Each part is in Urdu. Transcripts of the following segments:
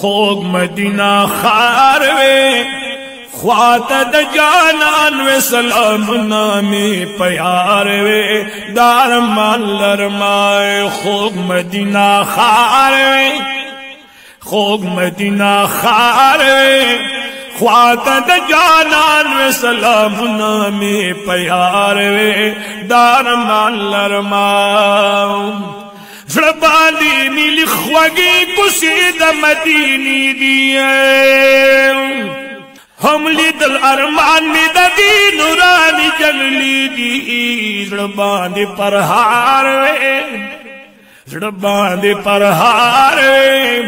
خوگ مدینہ خار وے خوات د جانان وے سلام نامی پیار وے دار مان لرمائے خوگ مدینہ خار وے خوگ مدینہ خار وے خوات د جانان وے سلام نامی پیار وے دار مان لرمائے زرباندی میلی خواگی کسی دا مدینی دیئے ہم لیدل ارمان می دا دی نورانی جنگلی دی زرباندی پرہار وے زرباندی پرہار وے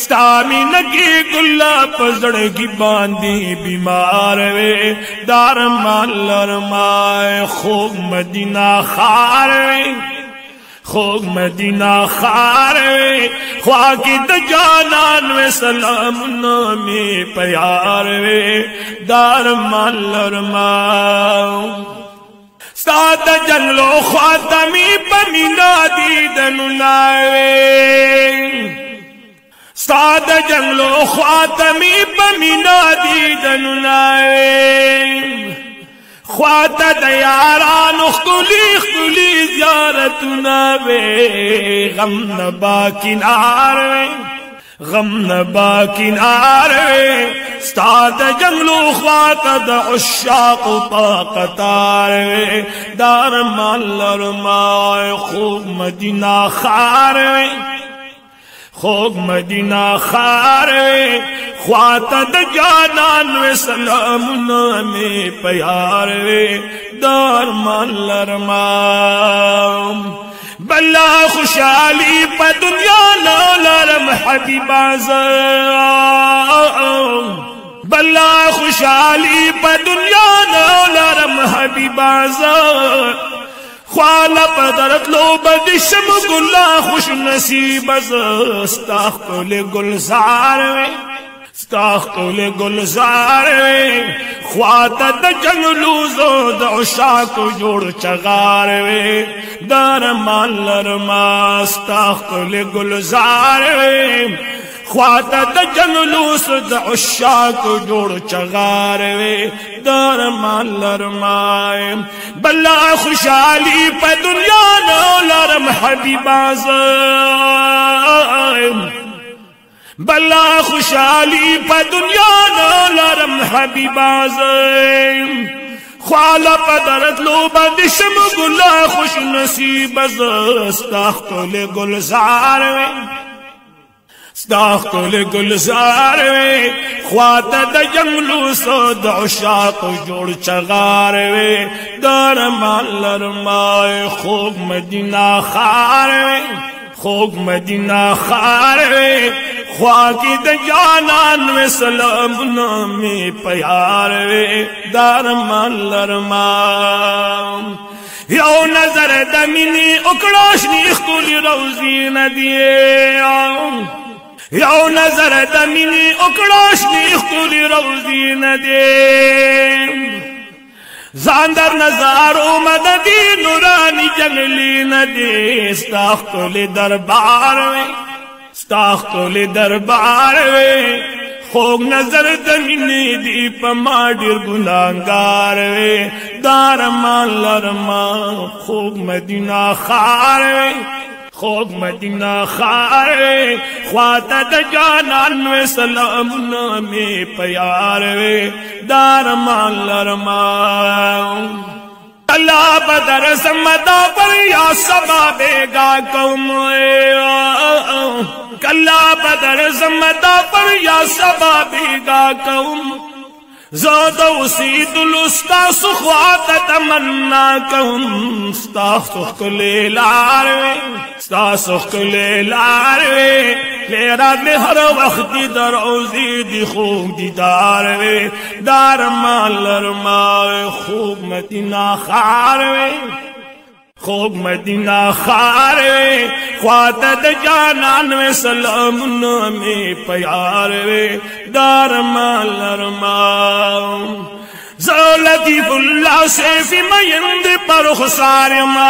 ستامی نگی گلہ پزڑگی باندی بیمار وے دار مان لرمائے خوگ مدینہ خار وے خوگ مدینہ خار وے خواکی د جانان وے سلام نامی پیار وے دار مان لرماؤ ساد جنلو خواتمی پمینا دیدن لائے ساد جنلو خواتمی پمینا دیدن لائے خوات دیاران اخکلی اخکلی زیارتنا وے غم نبا کنار وے غم نبا کنار وے ستاد جنگلو خوات دا عشاق طاقتار وے دار مان لرمائے خوگ مدینہ خار وے خوگ مدینہ خار وے خوات د جانان وے سلام نامی پیار وے دار مان لرماؤ بلا خوشحالی پا دنیا لرم حبیباز بلا خوشحالی پا دنیا لرم حبیباز خوالا پدرت لو بدشم گلا خوش نصیب استاخ کل گلزار وے استاخ کل گلزار وے خوات د جنگلوزو د عشاق جوڑ چغار وے دار مان لرما استاخ کل گلزار وے خوات د جنگلوز د عشاق جوڑ چغار وے دار مان لرمائے بلا خوشحالی پا دنیا نو لرم حبیباز بلا خوشحالی پا دنیا نو لرم حبیباز خوالا پا درد لو بدشم گلا خوش نصیب استاخ کل گلزار وے استاخ کل گلزار وے خوات د جنگلو سو د عشاق جوڑ چغار وے دار مان لرمائے خوگ مدینہ خار وے خوگ مدینہ خار وے خواکی د جانان وے سلام نامی پیار وے دار مان لرماؤ یو نظر دمینی اکڑاشنی اخکولی روزی ندیے یو نظر دمینی اکڑاشنی اخکولی روزی ندیے زاندر نظارو مددی نورانی جنگلی ندی استاخ کل دربار وے استاخ کل دربار وے خوگ نظر دمینی دی پما ڈیر گناہگار وے دار مان لرما خوگ مدینہ خار وے خوگ مدینہ خار وے خوات د جانان وے سلام نامی پیار وے دار مان لرماؤ اللہ بدر سمدا پر یا سبا بیگا قوم کلا بدر سمدا پر یا سبا بیگا قوم زاد وسید الاستاس خوات تمنا قوم استاخ کل لار وے استاخ کل لار وے لیرا میں ہر وقت در اوزی دی خوب دیدار وے دار مان لرمائے خوب مدینہ خار وے خوب مدینہ خار وے خوات د جانان وے سلام نامی پیار وے دار مان لرماؤ لطیف اللہ سیفی میند پر خسار ما